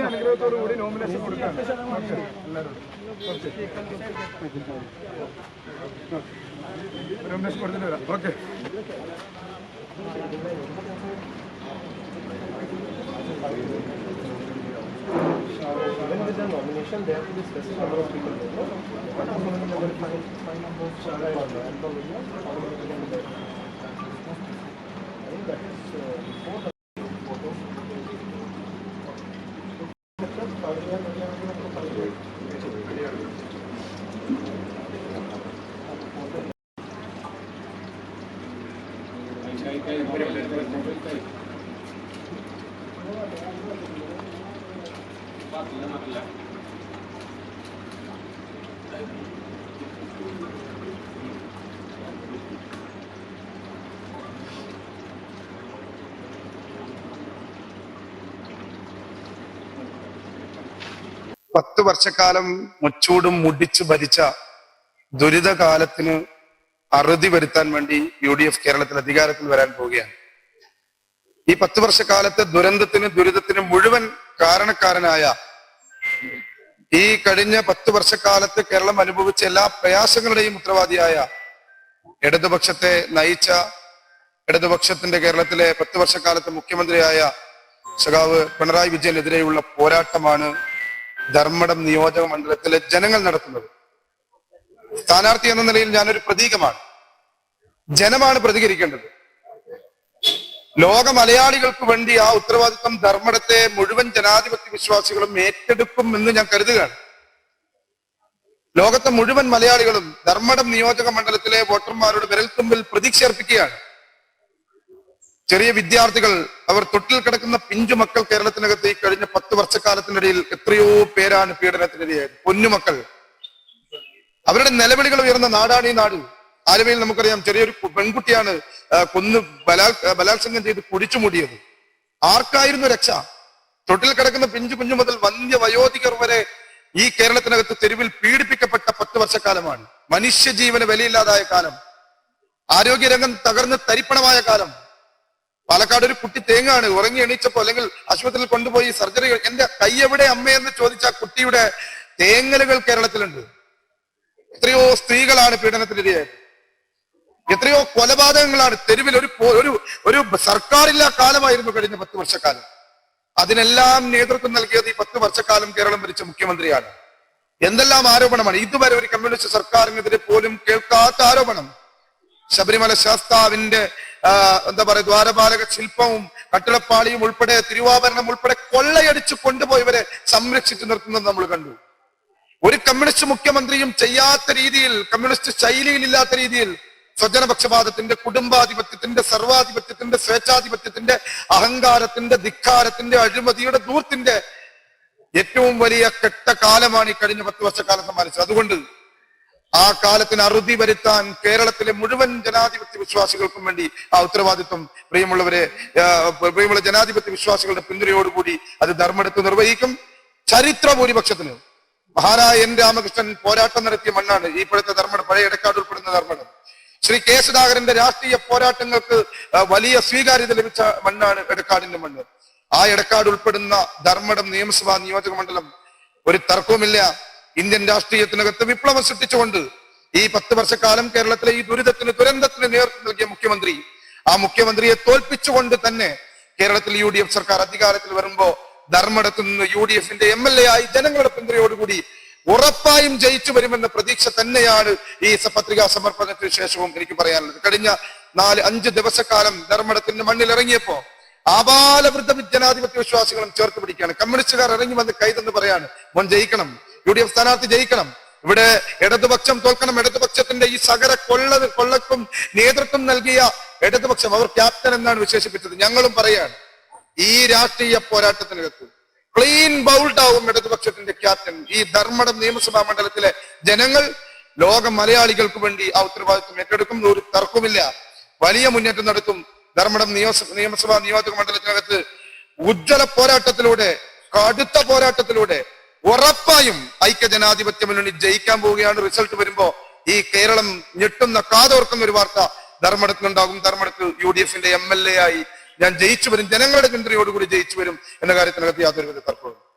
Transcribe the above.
അനുഗ്രഹത്തോടുകൂടി nomination കൊടുക്കാൻ nomination കൊടുത്തിട്ട് വരാം. Okay. Even with the nomination, there will be specific number of people. പത്ത് വർഷക്കാലം മുച്ചൂടും മുടിച്ചു ഭരിച്ച ദുരിതകാലത്തിന് അറുതി വരുത്താൻ വേണ്ടി UDF കേരളത്തിൽ അധികാരത്തിൽ വരാൻ പോവുകയാണ്. ഈ 10 വർഷക്കാലത്തെ ദുരിതത്തിന് മുഴുവൻ കാരണക്കാരനായ ഈ കഴിഞ്ഞ 10 വർഷക്കാലത്ത് കേരളം അനുഭവിച്ച എല്ലാ പ്രയാസങ്ങളുടെയും ഉത്തരവാദിയായ ഇടതുപക്ഷത്തെ നയിച്ച ഇടതുപക്ഷത്തിന്റെ കേരളത്തിലെ 10 വർഷക്കാലത്ത് മുഖ്യമന്ത്രിയായ സഖാവ് പിണറായി വിജയനെതിരെയുള്ള പോരാട്ടമാണ് ധർമ്മടം നിയോജക മണ്ഡലത്തിലെ ജനങ്ങൾ നടത്തുന്നത്. സ്ഥാനാർത്ഥി എന്ന നിലയിൽ ഞാനൊരു പ്രതീകമാണ്. ജനമാണ് പ്രതികരിക്കേണ്ടത്. ലോക മലയാളികൾക്ക് വേണ്ടി ആ ഉത്തരവാദിത്വം ധർമ്മടത്തെ മുഴുവൻ ജനാധിപത്യ വിശ്വാസികളും ഏറ്റെടുക്കും എന്ന് ഞാൻ കരുതുകയാണ്. ലോകത്തെ മുഴുവൻ മലയാളികളും ധർമ്മടം നിയോജക മണ്ഡലത്തിലെ വോട്ടർമാരുടെ വിരൽത്തുമ്പിൽ പ്രതീക്ഷ അർപ്പിക്കുകയാണ്. ചെറിയ വിദ്യാർത്ഥികൾ, അവർ തൊട്ടിൽ കിടക്കുന്ന പിഞ്ചു മക്കൾ കേരളത്തിനകത്ത് ഈ കഴിഞ്ഞ 10 വർഷക്കാലത്തിനിടയിൽ എത്രയോ പേരാണ് പീഡനത്തിനിരയായത്. പൊന്നുമക്കൾ, അവരുടെ നിലവിളികൾ ഉയർന്ന നാടാണ് ഈ നാട്. ആലുവയിൽ നമുക്കറിയാം, ചെറിയൊരു പെൺകുട്ടിയാണ് കൊന്ന് ബലാത്സംഗം ചെയ്ത് കുടിച്ചു മൂടിയത്. ആർക്കായിരുന്നു രക്ഷ? തൊട്ടിൽ കിടക്കുന്ന പിഞ്ചു കുഞ്ഞു മുതൽ വന്ധ്യ വയോധികർ വരെ ഈ കേരളത്തിനകത്ത് തെരുവിൽ പീഡിപ്പിക്കപ്പെട്ട 10 വർഷക്കാലമാണ്. മനുഷ്യജീവന് വിലയില്ലാതായ കാലം, ആരോഗ്യരംഗം തകർന്ന് തരിപ്പണമായ കാലം. പാലക്കാട് ഒരു കുട്ടി തേങ്ങാണ്, ഉറങ്ങി എണീച്ചപ്പോ അല്ലെങ്കിൽ ആശുപത്രിയിൽ കൊണ്ടുപോയി സർജറി, എന്റെ കൈ എവിടെ അമ്മയെന്ന് ചോദിച്ച കുട്ടിയുടെ തേങ്ങലുകൾ കേരളത്തിലുണ്ട്. എത്രയോ സ്ത്രീകളാണ് പീഡനത്തിനിരയായത്. എത്രയോ കൊലപാതകങ്ങളാണ് തെരുവിൽ. ഒരു സർക്കാരില്ലാ കാലമായിരുന്നു കഴിഞ്ഞ 10 വർഷക്കാലം. അതിനെല്ലാം നേതൃത്വം നൽകിയത് ഈ 10 വർഷക്കാലം കേരളം ഭരിച്ച മുഖ്യമന്ത്രിയാണ്. എന്തെല്ലാം ആരോപണമാണ്! ഇതുവരെ ഒരു കമ്മ്യൂണിസ്റ്റ് സർക്കാരിനെതിരെ പോലും കേൾക്കാത്ത ആരോപണം. ശബരിമല ശാസ്താവിന്റെ എന്താ പറയുക, ദ്വാരപാലക ശില്പവും കട്ടിളപ്പാളിയും ഉൾപ്പെടെ തിരുവാഭരണം ഉൾപ്പെടെ കൊള്ളയടിച്ച് കൊണ്ടുപോയവരെ സംരക്ഷിച്ചു നിർത്തുന്നത് നമ്മൾ കണ്ടു. ഒരു കമ്മ്യൂണിസ്റ്റ് മുഖ്യമന്ത്രിയും ചെയ്യാത്ത രീതിയിൽ, കമ്മ്യൂണിസ്റ്റ് ശൈലിയിൽ ഇല്ലാത്ത രീതിയിൽ സ്വജനപക്ഷപാതത്തിന്റെ, കുടുംബാധിപത്യത്തിന്റെ, സർവാധിപത്യത്തിന്റെ, സ്വേച്ഛാധിപത്യത്തിന്റെ, അഹങ്കാരത്തിന്റെ, ധിക്കാരത്തിന്റെ, അഴിമതിയുടെ, ധൂർത്തിന്റെ ഏറ്റവും വലിയ കെട്ട കാലമാണ് ഈ കഴിഞ്ഞ 10 വർഷക്കാലം സമ്മാനിച്ചത്. അതുകൊണ്ട് ആ കാലത്തിന് അറുതി വരുത്താൻ കേരളത്തിലെ മുഴുവൻ ജനാധിപത്യ വിശ്വാസികൾക്കും വേണ്ടി ആ ഉത്തരവാദിത്വം പ്രിയമുള്ള ജനാധിപത്യ വിശ്വാസികളുടെ പിന്തുണയോടുകൂടി അത് ധർമ്മടത്ത് നിർവഹിക്കും. ചരിത്ര ഭൂരിപക്ഷത്തിന് മഹാനായ N. രാമകൃഷ്ണൻ പോരാട്ടം നടത്തിയ മണ്ണാണ് ഈ ഇപ്പോഴത്തെ ധർമ്മടം, പഴയ എടക്കാട് ഉൾപ്പെടുന്ന ധർമ്മടം. ശ്രീ K. സുധാകരന്റെ രാഷ്ട്രീയ പോരാട്ടങ്ങൾക്ക് വലിയ സ്വീകാര്യത ലഭിച്ച മണ്ണാണ് എടക്കാടിന്റെ മണ്ണ്. ആ എടക്കാട് ഉൾപ്പെടുന്ന ധർമ്മടം നിയമസഭാ നിയോജക മണ്ഡലം ഒരു തർക്കവുമില്ല ഇന്ത്യൻ രാഷ്ട്രീയത്തിനകത്ത് വിപ്ലവം സൃഷ്ടിച്ചുകൊണ്ട് ഈ 10 വർഷക്കാലം കേരളത്തിലെ ഈ ദുരന്തത്തിന് നേതൃത്വം നൽകിയ മുഖ്യമന്ത്രി, ആ മുഖ്യമന്ത്രിയെ തോൽപ്പിച്ചുകൊണ്ട് തന്നെ കേരളത്തിൽ UDF സർക്കാർ അധികാരത്തിൽ വരുമ്പോ ധർമ്മടത്ത് നിന്ന് UDFന്റെ MLA ആയി ജനങ്ങളുടെ പിന്തുണയോടുകൂടി ഉറപ്പായും ജയിച്ചു വരുമെന്ന പ്രതീക്ഷ തന്നെയാണ് ഈ പത്രികാ സമർപ്പണത്തിന് ശേഷവും എനിക്ക് പറയാനുള്ളത്. കഴിഞ്ഞ 4-5 ദിവസക്കാലം ധർമ്മടത്തിന്റെ മണ്ണിൽ ഇറങ്ങിയപ്പോ ആബാലവൃദ്ധ ജനാധിപത്യ വിശ്വാസികളും ചേർത്ത് പിടിക്കുകയാണ്. കമ്മ്യൂണിസ്റ്റുകാർ ഇറങ്ങി വന്ന് കൈതെന്ന് പറയാണ്, മോൻ ജയിക്കണം, UDF സ്ഥാനാർത്ഥി ജയിക്കണം, ഇവിടെ ഇടതുപക്ഷം തോൽക്കണം. ഇടതുപക്ഷത്തിന്റെ ഈ സകല കൊള്ളക്കും നേതൃത്വം നൽകിയ ഇടതുപക്ഷം, അവർ ക്യാപ്റ്റൻ എന്നാണ് വിശേഷിപ്പിച്ചത്. ഞങ്ങളും പറയാണ്, ഈ രാഷ്ട്രീയ പോരാട്ടത്തിനകത്ത് ക്ലീൻ ബൗൾഡ് ആവും ഇടതുപക്ഷത്തിന്റെ ക്യാപ്റ്റൻ. ഈ ധർമ്മടം നിയമസഭാ മണ്ഡലത്തിലെ ജനങ്ങൾ ലോക മലയാളികൾക്ക് വേണ്ടി ആ ഉത്തരവാദിത്വം ഏറ്റെടുക്കും. ഒരു തർക്കമില്ല. വലിയ മുന്നേറ്റം നടത്തും. ധർമ്മടം നിയമസഭാ നിയോജക മണ്ഡലത്തിനകത്ത് ഉജ്ജ്വല പോരാട്ടത്തിലൂടെ, കടുത്ത പോരാട്ടത്തിലൂടെ ഉറപ്പായും ഐക്യജനാധിപത്യ മുന്നണി ജയിക്കാൻ പോവുകയാണ്. റിസൾട്ട് വരുമ്പോ ഈ കേരളം ഞെട്ടുന്ന കാതോർക്കുന്ന ഒരു വാർത്ത ധർമ്മടത്തിനുണ്ടാകും. ധർമ്മടത്ത് UDF MLA ആയി ഞാൻ ജയിച്ചു വരും, ജനങ്ങളുടെ പിന്തുണയോടുകൂടി ജയിച്ചു വരും എന്ന കാര്യത്തിനകത്ത് യാതൊരു വിധ തർക്കവും.